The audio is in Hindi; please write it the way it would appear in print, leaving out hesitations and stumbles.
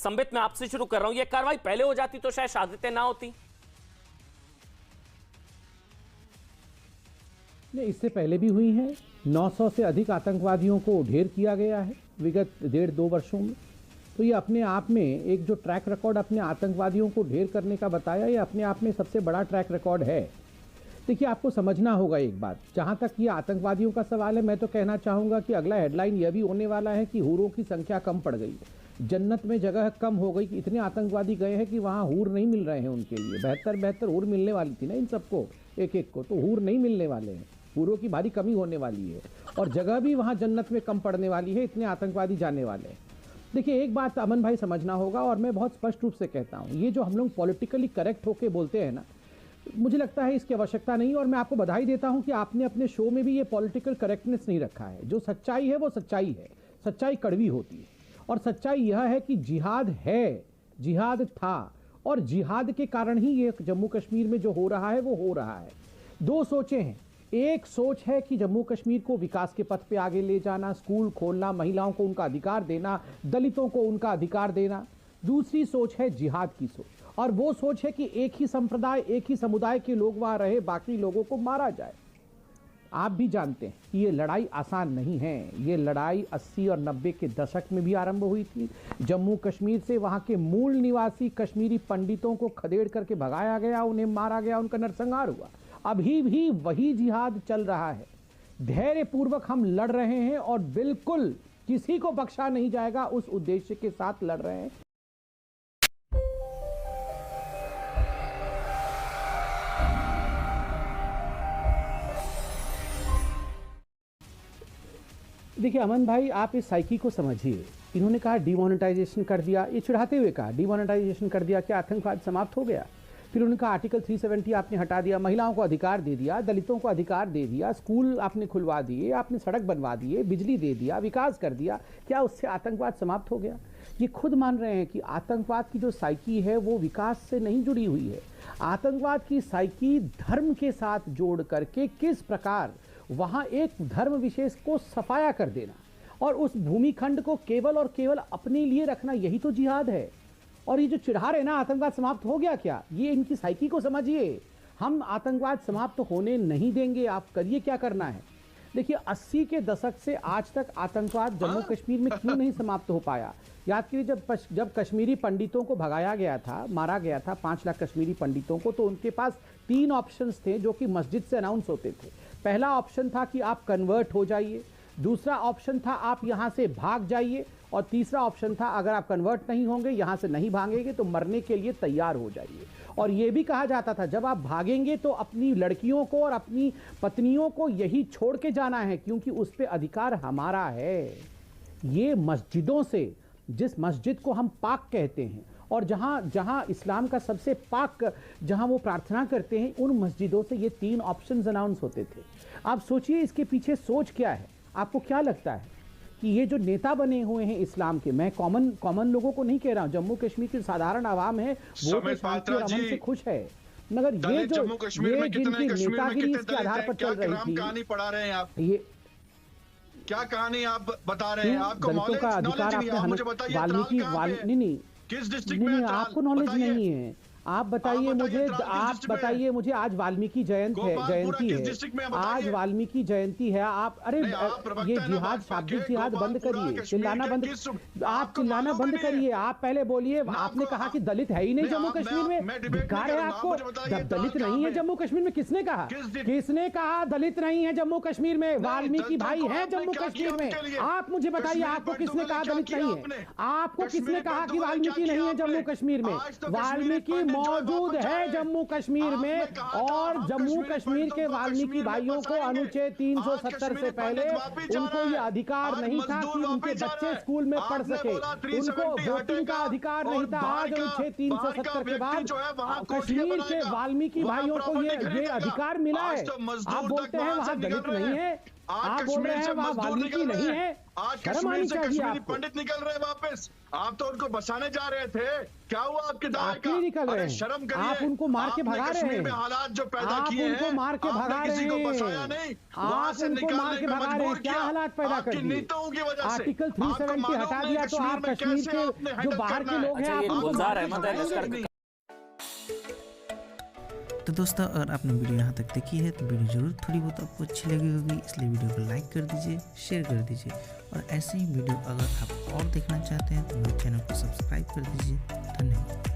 संबित, मैं आपसे शुरू कर रहा हूं, यह कार्रवाई पहले हो जाती तो शायद शहादतें ना होती। नहीं, इससे पहले भी हुई हैं। 900 से अधिक आतंकवादियों को ढेर किया गया है विगत 1.5-2 वर्षों में। तो ये अपने आप में एक जो ट्रैक रिकॉर्ड अपने आतंकवादियों को ढेर करने का बताया, ये अपने आप में सबसे बड़ा ट्रैक रिकॉर्ड है। देखिए, आपको समझना होगा एक बात, जहाँ तक ये आतंकवादियों का सवाल है, मैं तो कहना चाहूँगा कि अगला हेडलाइन यह भी होने वाला है कि हूरों की संख्या कम पड़ गई है, जन्नत में जगह कम हो गई कि इतने आतंकवादी गए हैं कि वहाँ हूर नहीं मिल रहे हैं उनके लिए। 72 हूर मिलने वाली थी ना इन सबको, एक एक को, तो हूर नहीं मिलने वाले हैं, हूरों की भारी कमी होने वाली है और जगह भी वहाँ जन्नत में कम पड़ने वाली है, इतने आतंकवादी जाने वाले हैं। देखिए, एक बात अमन भाई समझना होगा और मैं बहुत स्पष्ट रूप से कहता हूँ, ये जो हम लोग पॉलिटिकली करेक्ट होके बोलते हैं ना, मुझे लगता है इसकी आवश्यकता नहीं। और मैं आपको बधाई देता हूं कि आपने अपने शो में भी ये पॉलिटिकल करेक्टनेस नहीं रखा है। जो सच्चाई है वो सच्चाई है, सच्चाई कड़वी होती है और सच्चाई यह है कि जिहाद है, जिहाद था और जिहाद के कारण ही ये जम्मू कश्मीर में जो हो रहा है वो हो रहा है। दो सोचें हैं, एक सोच है कि जम्मू कश्मीर को विकास के पथ पे आगे ले जाना, स्कूल खोलना, महिलाओं को उनका अधिकार देना, दलितों को उनका अधिकार देना। दूसरी सोच है जिहाद की सोच, और वो सोच है कि एक ही संप्रदाय, एक ही समुदाय के लोग वहां रहे, बाकी लोगों को मारा जाए। आप भी जानते हैं कि ये लड़ाई आसान नहीं है। ये लड़ाई 80 और 90 के दशक में भी आरंभ हुई थी। जम्मू कश्मीर से वहां के मूल निवासी कश्मीरी पंडितों को खदेड़ करके भगाया गया, उन्हें मारा गया, उनका नरसंहार हुआ। अभी भी वही जिहाद चल रहा है। धैर्यपूर्वक हम लड़ रहे हैं और बिल्कुल किसी को बख्शा नहीं जाएगा, उस उद्देश्य के साथ लड़ रहे हैं। देखिए अमन भाई, आप इस साइकी को समझिए। इन्होंने कहा डिमोनेटाइजेशन कर दिया, ये चिढ़ाते हुए कहा डिमोनेटाइजेशन कर दिया, क्या आतंकवाद समाप्त हो गया? फिर उन्होंने कहा आर्टिकल 370 आपने हटा दिया, महिलाओं को अधिकार दे दिया, दलितों को अधिकार दे दिया, स्कूल आपने खुलवा दिए, आपने सड़क बनवा दिए, बिजली दे दिया, विकास कर दिया, क्या उससे आतंकवाद समाप्त हो गया? ये खुद मान रहे हैं कि आतंकवाद की जो साइकी है वो विकास से नहीं जुड़ी हुई है। आतंकवाद की साइकी धर्म के साथ जोड़ करके किस प्रकार वहां एक धर्म विशेष को सफाया कर देना और उस भूमिखंड को केवल और केवल अपने लिए रखना, यही तो जिहाद है। और ये जो चिढ़ा रहे ना आतंकवाद समाप्त हो गया, क्या ये इनकी साइकी को समझिए। हम आतंकवाद समाप्त होने नहीं देंगे, आप करिए क्या करना है। देखिए 80 के दशक से आज तक आतंकवाद जम्मू कश्मीर में क्यों नहीं समाप्त हो पाया? याद कीजिए, जब कश्मीरी पंडितों को भगाया गया था, मारा गया था 5 लाख कश्मीरी पंडितों को, तो उनके पास 3 ऑप्शंस थे जो कि मस्जिद से अनाउंस होते थे। पहला ऑप्शन था कि आप कन्वर्ट हो जाइए, दूसरा ऑप्शन था आप यहां से भाग जाइए, और तीसरा ऑप्शन था अगर आप कन्वर्ट नहीं होंगे, यहां से नहीं भागेंगे तो मरने के लिए तैयार हो जाइए। और यह भी कहा जाता था जब आप भागेंगे तो अपनी लड़कियों को और अपनी पत्नियों को यही छोड़ के जाना है, क्योंकि उस पर अधिकार हमारा है। ये मस्जिदों से, जिस मस्जिद को हम पाक कहते हैं और जहां इस्लाम का सबसे पाक, जहां वो प्रार्थना करते हैं, उन मस्जिदों से ये 3 ऑप्शंस अनाउंस होते थे। आप सोचिए इसके पीछे सोच क्या है। आपको क्या लगता है कि ये जो नेता बने हुए हैं इस्लाम के, मैं कॉमन लोगों को नहीं कह रहा हूं, जम्मू कश्मीर की साधारण आवाम है, वो तो शांति और अमन से खुश है, मगर ये जो ये जिनकी नेतागिरी इसके आधार पर चल रही थी, कहानी पढ़ा रहे हैं आप, ये क्या कहानी आप बता रहे हैं? आपको दलितों का अधिकार आपने वाल्मीकि नहीं, किस डिस्ट्रिक्ट में आपको नॉलेज नहीं है। आप बताइए मुझे आज वाल्मीकि जयंती है, आज वाल्मीकि जयंती है। आप अरे ये जिहाद, शाब्दिक जिहाद बंद करिए, चिल्लाना बंद, आप चिल्लाना बंद करिए। आप पहले बोलिए, आपने कहा कि दलित है ही नहीं जम्मू कश्मीर में, धिक्कार है आपको। दलित नहीं है जम्मू कश्मीर में, किसने कहा? किसने कहा दलित नहीं है जम्मू कश्मीर में? वाल्मीकि भाई है जम्मू कश्मीर में। आप मुझे बताइए, आपको किसने कहा दलित नहीं है? आपको किसने कहा कि वाल्मीकि नहीं है जम्मू कश्मीर में? वाल्मीकि मौजूद है जम्मू कश्मीर में, और जम्मू कश्मीर के वाल्मीकि भाइयों को अनुच्छेद 370 से पहले उनको ये अधिकार नहीं था कि उनके बच्चे स्कूल में पढ़ सके, उनको वोटिंग का अधिकार नहीं था। आज अनुच्छेद 370 के बाद कश्मीर के वाल्मीकि भाइयों को ये अधिकार मिला है। आप बोलते हैं वहां दलित नहीं है, आप बोल रहे हैं वहाँ वाल्मीकि नहीं है, आज शर्म कश्मीर आनी से चाहिए कश्मीरी आपको। पंडित निकल रहे हैं वापस। आप तो उनको बसाने जा रहे थे, क्या हुआ आपके दावे आप का? क्यों निकल रहे अरे हैं? शर्म करिए। आप उनको मार के आपने भगा रहे कश्मीर हैं। में हालात जो पैदा आप किए उनको हैं, मार के भगा आपने किसी रहे को हैं। बसाया नहीं, वहां आप से उनको मार निकालने के पे भगा रहे मजबूर हैं। क्या किया हालात पैदा कर आपकी दिए? नीतियों की वजह से। आर्टिकल आपको 370 मालूम हटा नहीं दिया तो कश्मीर आप में कश्मीर कैसे के आपने जो हैंडल बाहर करना के है। लोग हैं अच्छा, आप ये उनको गुलजार मार के अहमद है भगाएंगे। लश्कर तो दोस्तों अगर आपने वीडियो यहाँ तक देखी है तो वीडियो ज़रूर थोड़ी बहुत आपको अच्छी लगी होगी, इसलिए वीडियो को लाइक कर दीजिए, शेयर कर दीजिए और ऐसे ही वीडियो अगर आप और देखना चाहते हैं तो मेरे चैनल को सब्सक्राइब कर दीजिए। धन्यवाद।